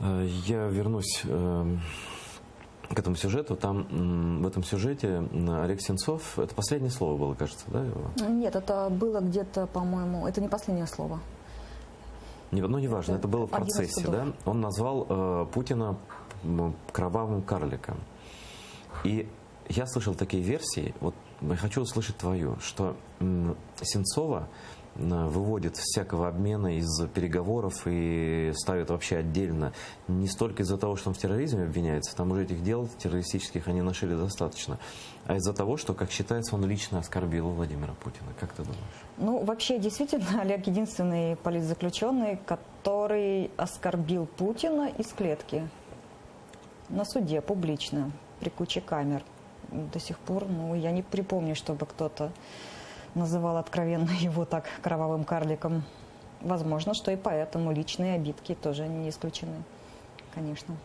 Я вернусь к этому сюжету. Там в этом сюжете Олег Сенцов, это последнее слово было, кажется, да? Его? Нет, это было где-то, по-моему, это не последнее слово. Ну, неважно, это было в процессе, да? Он назвал Путина кровавым карликом. И я слышал такие версии, вот я хочу услышать твою, что Сенцова выводит всякого обмена из переговоров и ставит вообще отдельно. Не столько из-за того, что он в терроризме обвиняется, там уже этих дел террористических они нашли достаточно, а из-за того, что, как считается, он лично оскорбил Владимира Путина. Как ты думаешь? Ну, вообще, действительно, Олег единственный политзаключенный, который оскорбил Путина из клетки. На суде, публично, при куче камер. До сих пор, я не припомню, чтобы кто-то называл откровенно его так кровавым карликом. Возможно, что и поэтому личные обидки тоже не исключены, конечно.